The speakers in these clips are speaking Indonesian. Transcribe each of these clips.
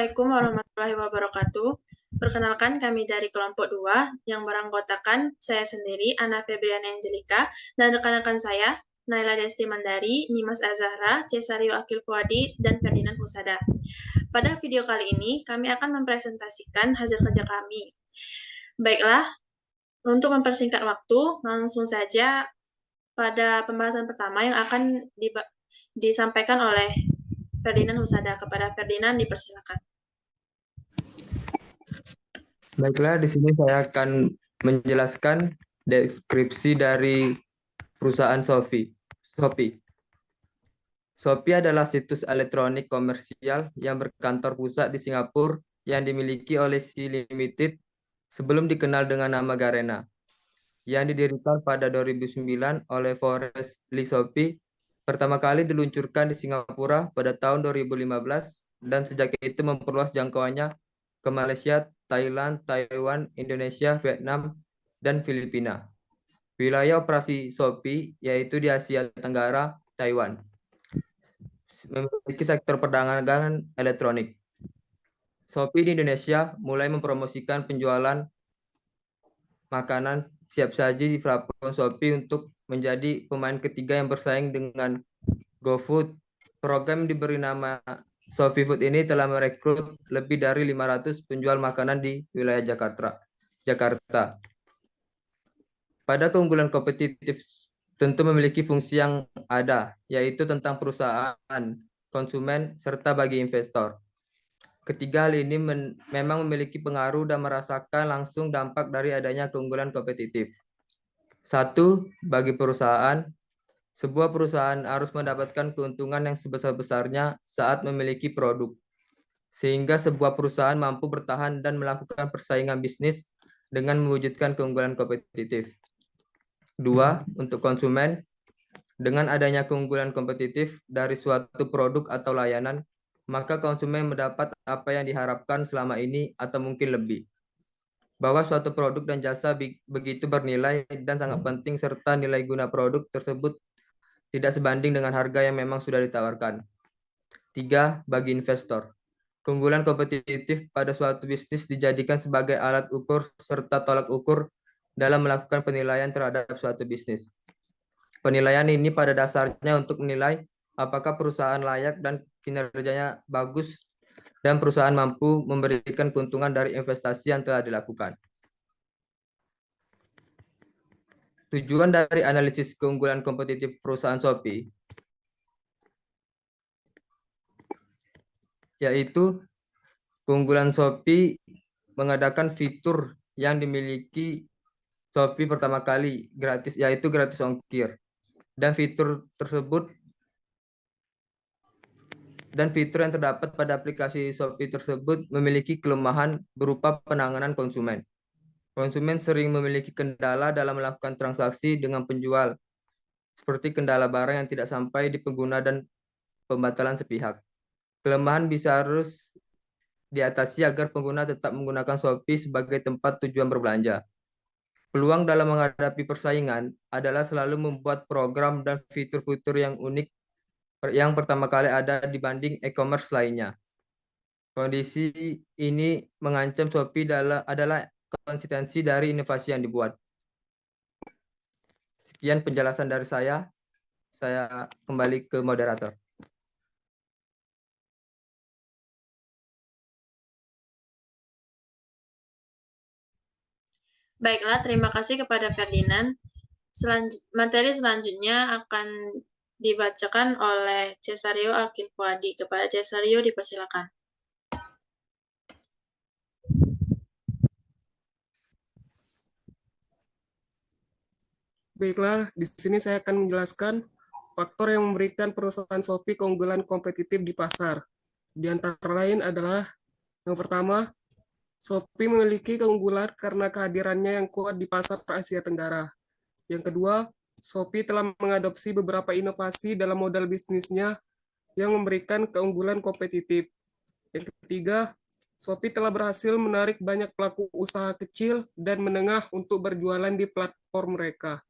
Assalamualaikum warahmatullahi wabarakatuh. Perkenalkan kami dari kelompok 2 yang beranggotakan saya sendiri, Ana Febriana Angelika, dan rekan-rekan saya, Naila Desti Mandari, Nyimas Azahra, Cesario Akil Fuadi, dan Ferdinand Husada. Pada video kali ini, kami akan mempresentasikan hasil kerja kami. Baiklah, untuk mempersingkat waktu, langsung saja pada pembahasan pertama yang akan disampaikan oleh Ferdinand Husada. Kepada Ferdinand dipersilakan. Baiklah, di sini saya akan menjelaskan deskripsi dari perusahaan Shopee. Shopee adalah situs elektronik komersial yang berkantor pusat di Singapura yang dimiliki oleh Sea Limited sebelum dikenal dengan nama Garena, yang didirikan pada 2009 oleh Forrest Lee. Shopee pertama kali diluncurkan di Singapura pada tahun 2015 dan sejak itu memperluas jangkauannya ke Malaysia, Thailand, Taiwan, Indonesia, Vietnam, dan Filipina. Wilayah operasi Shopee yaitu di Asia Tenggara, Taiwan. Memiliki sektor perdagangan elektronik. Shopee di Indonesia mulai mempromosikan penjualan makanan siap saji di platform Shopee untuk menjadi pemain ketiga yang bersaing dengan GoFood. Program diberi nama Shopee Food ini telah merekrut lebih dari 500 penjual makanan di wilayah Jakarta. Pada keunggulan kompetitif tentu memiliki fungsi yang ada, yaitu tentang perusahaan, konsumen, serta bagi investor. Ketiga hal ini memang memiliki pengaruh dan merasakan langsung dampak dari adanya keunggulan kompetitif. Satu, bagi perusahaan, sebuah perusahaan harus mendapatkan keuntungan yang sebesar-besarnya saat memiliki produk, sehingga sebuah perusahaan mampu bertahan dan melakukan persaingan bisnis dengan mewujudkan keunggulan kompetitif. Dua, untuk konsumen, dengan adanya keunggulan kompetitif dari suatu produk atau layanan, maka konsumen mendapat apa yang diharapkan selama ini atau mungkin lebih. Bahwa suatu produk dan jasa begitu bernilai dan sangat penting serta nilai guna produk tersebut tidak sebanding dengan harga yang memang sudah ditawarkan. Tiga, bagi investor. Keunggulan kompetitif pada suatu bisnis dijadikan sebagai alat ukur serta tolak ukur dalam melakukan penilaian terhadap suatu bisnis. Penilaian ini pada dasarnya untuk menilai apakah perusahaan layak dan kinerjanya bagus dan perusahaan mampu memberikan keuntungan dari investasi yang telah dilakukan. Tujuan dari analisis keunggulan kompetitif perusahaan Shopee yaitu keunggulan Shopee mengadakan fitur yang dimiliki Shopee pertama kali gratis, yaitu gratis ongkir. Dan fitur yang terdapat pada aplikasi Shopee tersebut memiliki kelemahan berupa penanganan konsumen. Konsumen sering memiliki kendala dalam melakukan transaksi dengan penjual, seperti kendala barang yang tidak sampai di pengguna dan pembatalan sepihak. Kelemahan bisa harus diatasi agar pengguna tetap menggunakan Shopee sebagai tempat tujuan berbelanja. Peluang dalam menghadapi persaingan adalah selalu membuat program dan fitur-fitur yang unik yang pertama kali ada dibanding e-commerce lainnya. Kondisi ini mengancam Shopee adalah konsistensi dari inovasi yang dibuat. Sekian penjelasan dari saya. Saya kembali ke moderator. Baiklah, terima kasih kepada Ferdinand. Materi selanjutnya akan dibacakan oleh Cesario Akil Fuadi. Kepada Cesario dipersilakan. Baiklah, di sini saya akan menjelaskan faktor yang memberikan perusahaan Shopee keunggulan kompetitif di pasar. Di antara lain adalah yang pertama, Shopee memiliki keunggulan karena kehadirannya yang kuat di pasar Asia Tenggara. Yang kedua, Shopee telah mengadopsi beberapa inovasi dalam modal bisnisnya yang memberikan keunggulan kompetitif. Yang ketiga, Shopee telah berhasil menarik banyak pelaku usaha kecil dan menengah untuk berjualan di platform mereka.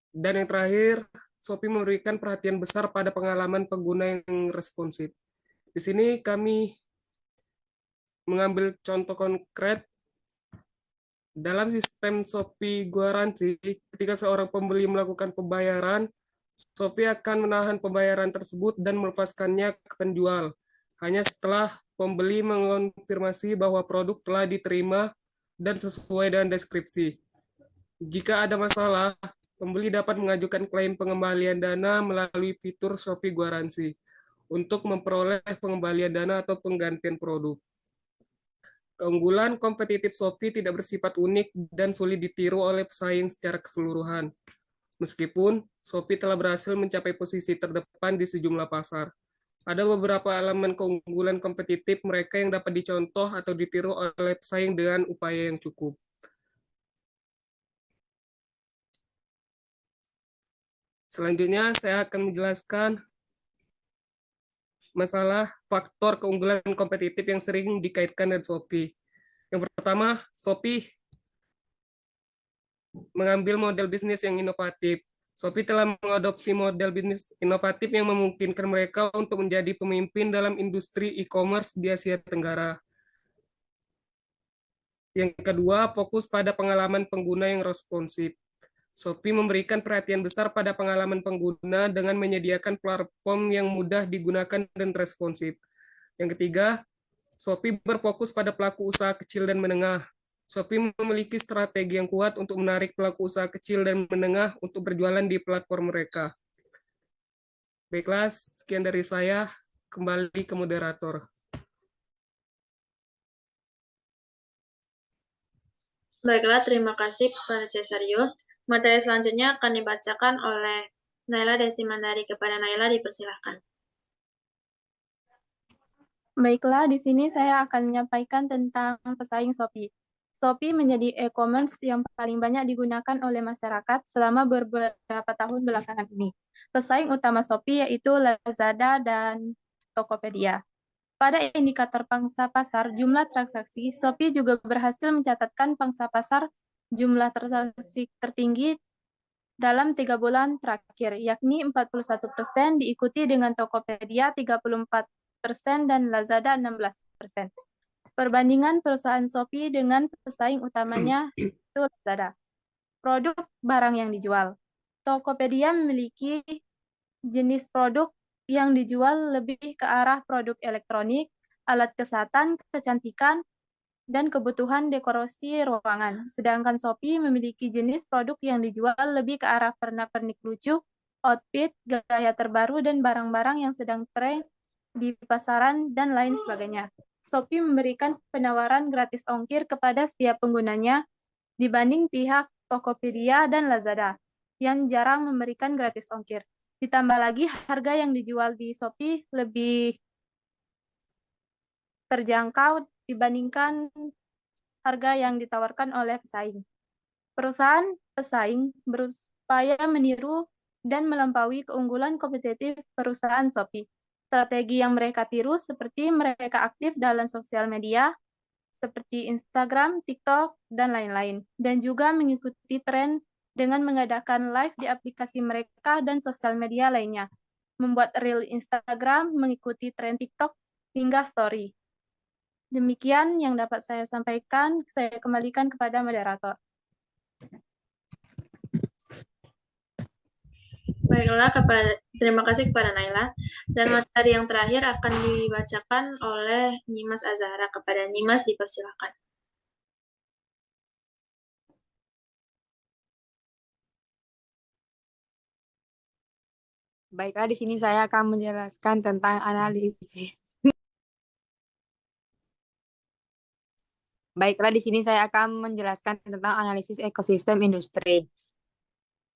Dan yang terakhir, Shopee memberikan perhatian besar pada pengalaman pengguna yang responsif. Di sini kami mengambil contoh konkret, dalam sistem Shopee Guaransi, ketika seorang pembeli melakukan pembayaran, Shopee akan menahan pembayaran tersebut dan melepaskannya ke penjual. Hanya setelah pembeli mengonfirmasi bahwa produk telah diterima dan sesuai dengan deskripsi. Jika ada masalah, pembeli dapat mengajukan klaim pengembalian dana melalui fitur Shopee Guaransi untuk memperoleh pengembalian dana atau penggantian produk. Keunggulan kompetitif Shopee tidak bersifat unik dan sulit ditiru oleh pesaing secara keseluruhan. Meskipun Shopee telah berhasil mencapai posisi terdepan di sejumlah pasar, ada beberapa elemen keunggulan kompetitif mereka yang dapat dicontoh atau ditiru oleh pesaing dengan upaya yang cukup. Selanjutnya, saya akan menjelaskan masalah faktor keunggulan kompetitif yang sering dikaitkan dengan Shopee. Yang pertama, Shopee mengambil model bisnis yang inovatif. Shopee telah mengadopsi model bisnis inovatif yang memungkinkan mereka untuk menjadi pemimpin dalam industri e-commerce di Asia Tenggara. Yang kedua, fokus pada pengalaman pengguna yang responsif. Shopee memberikan perhatian besar pada pengalaman pengguna dengan menyediakan platform yang mudah digunakan dan responsif. Yang ketiga, Shopee berfokus pada pelaku usaha kecil dan menengah. Shopee memiliki strategi yang kuat untuk menarik pelaku usaha kecil dan menengah untuk berjualan di platform mereka. Baiklah, sekian dari saya. Kembali ke moderator. Baiklah, terima kasih kepada Cesario. Materi selanjutnya akan dibacakan oleh Naila Destimandari. Kepada Naila dipersilahkan. Baiklah, di sini saya akan menyampaikan tentang pesaing Shopee. Shopee menjadi e-commerce yang paling banyak digunakan oleh masyarakat selama beberapa tahun belakangan ini. Pesaing utama Shopee yaitu Lazada dan Tokopedia. Pada indikator pangsa pasar jumlah transaksi, Shopee juga berhasil mencatatkan pangsa pasar jumlah transaksi tertinggi dalam 3 bulan terakhir, yakni 41%, diikuti dengan Tokopedia 34% dan Lazada 16%. Perbandingan perusahaan Shopee dengan pesaing utamanya itu Lazada. Produk barang yang dijual. Tokopedia memiliki jenis produk yang dijual lebih ke arah produk elektronik, alat kesehatan, kecantikan, dan kebutuhan dekorasi ruangan. Sedangkan Shopee memiliki jenis produk yang dijual lebih ke arah pernak-pernik lucu, outfit, gaya terbaru, dan barang-barang yang sedang tren di pasaran, dan lain sebagainya. Shopee memberikan penawaran gratis ongkir kepada setiap penggunanya dibanding pihak Tokopedia dan Lazada yang jarang memberikan gratis ongkir. Ditambah lagi harga yang dijual di Shopee lebih terjangkau dibandingkan harga yang ditawarkan oleh pesaing. Perusahaan pesaing berupaya meniru dan melampaui keunggulan kompetitif perusahaan Shopee. Strategi yang mereka tiru seperti mereka aktif dalam sosial media, seperti Instagram, TikTok, dan lain-lain. Dan juga mengikuti tren dengan mengadakan live di aplikasi mereka dan sosial media lainnya. Membuat reel Instagram, mengikuti tren TikTok, hingga story. Demikian yang dapat saya sampaikan. Saya kembalikan kepada moderator. Baiklah, terima kasih kepada Naila. Dan materi yang terakhir akan dibacakan oleh Nyimas Azahra. Kepada Nyimas dipersilakan. Baiklah, di sini saya akan menjelaskan tentang analisis. Baiklah, di sini saya akan menjelaskan tentang analisis ekosistem industri.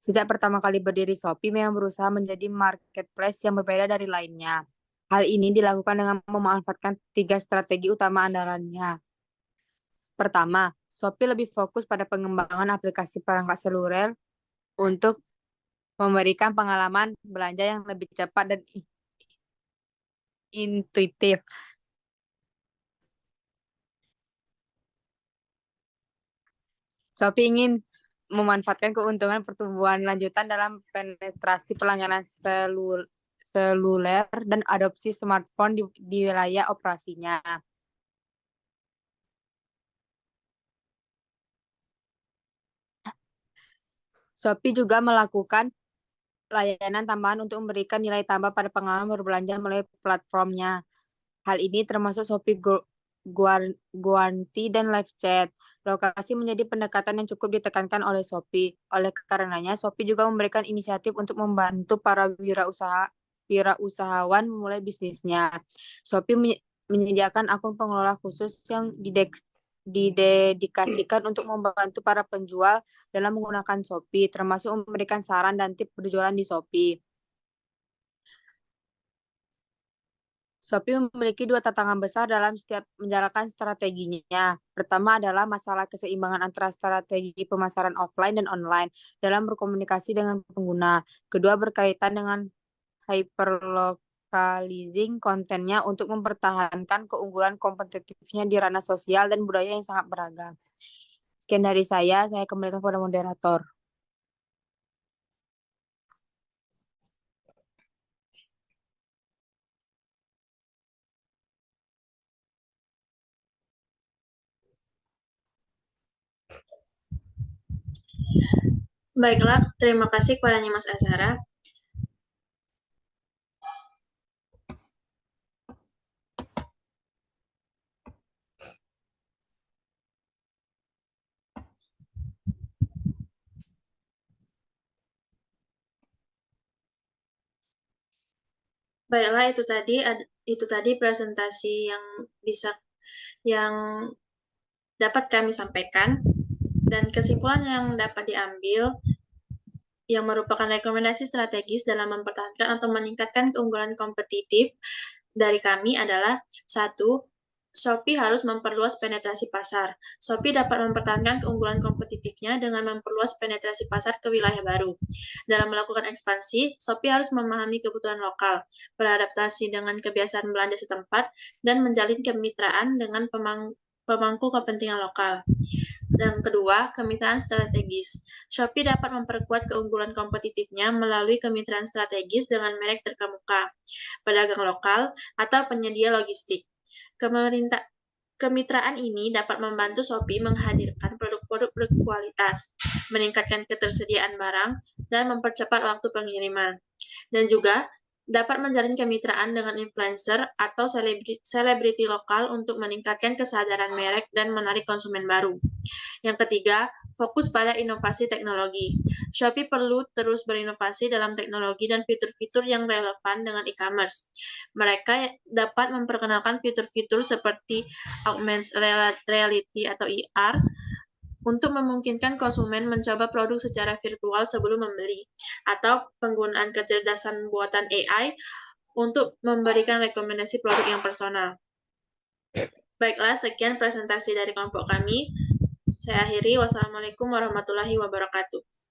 Sejak pertama kali berdiri, Shopee memang berusaha menjadi marketplace yang berbeda dari lainnya. Hal ini dilakukan dengan memanfaatkan 3 strategi utama andalannya. Pertama, Shopee lebih fokus pada pengembangan aplikasi perangkat seluler untuk memberikan pengalaman belanja yang lebih cepat dan intuitif. Shopee ingin memanfaatkan keuntungan pertumbuhan lanjutan dalam penetrasi pelanggaran seluler dan adopsi smartphone di wilayah operasinya. Shopee juga melakukan layanan tambahan untuk memberikan nilai tambah pada pengalaman berbelanja melalui platformnya. Hal ini termasuk Shopee Guarantee dan live chat. Lokasi menjadi pendekatan yang cukup ditekankan oleh Shopee. Oleh karenanya, Shopee juga memberikan inisiatif untuk membantu para wirausahawan memulai bisnisnya. Shopee menyediakan akun pengelola khusus yang didedikasikan untuk membantu para penjual dalam menggunakan Shopee, termasuk memberikan saran dan tips berjualan di Shopee. Shopee memiliki dua tantangan besar dalam setiap menjalankan strateginya. Pertama adalah masalah keseimbangan antara strategi pemasaran offline dan online dalam berkomunikasi dengan pengguna. Kedua berkaitan dengan hyperlocalizing kontennya untuk mempertahankan keunggulan kompetitifnya di ranah sosial dan budaya yang sangat beragam. Sekian dari saya kembalikan kepada moderator. Baiklah, terima kasih kepada Nyimas Azhara. Baiklah, itu tadi presentasi yang dapat kami sampaikan, dan kesimpulan yang dapat diambil yang merupakan rekomendasi strategis dalam mempertahankan atau meningkatkan keunggulan kompetitif dari kami adalah: 1. Shopee harus memperluas penetrasi pasar. Shopee dapat mempertahankan keunggulan kompetitifnya dengan memperluas penetrasi pasar ke wilayah baru. Dalam melakukan ekspansi, Shopee harus memahami kebutuhan lokal, beradaptasi dengan kebiasaan belanja setempat, dan menjalin kemitraan dengan pemangku kepentingan lokal. Yang kedua, kemitraan strategis. Shopee dapat memperkuat keunggulan kompetitifnya melalui kemitraan strategis dengan merek terkemuka, pedagang lokal, atau penyedia logistik. Kemitraan ini dapat membantu Shopee menghadirkan produk-produk berkualitas, meningkatkan ketersediaan barang, dan mempercepat waktu pengiriman. Dan juga dapat menjalin kemitraan dengan influencer atau selebriti lokal untuk meningkatkan kesadaran merek dan menarik konsumen baru. Yang ketiga, fokus pada inovasi teknologi. Shopee perlu terus berinovasi dalam teknologi dan fitur-fitur yang relevan dengan e-commerce. Mereka dapat memperkenalkan fitur-fitur seperti augmented reality atau AR untuk memungkinkan konsumen mencoba produk secara virtual sebelum membeli, atau penggunaan kecerdasan buatan AI untuk memberikan rekomendasi produk yang personal. Baiklah, sekian presentasi dari kelompok kami. Saya akhiri. Wassalamualaikum warahmatullahi wabarakatuh.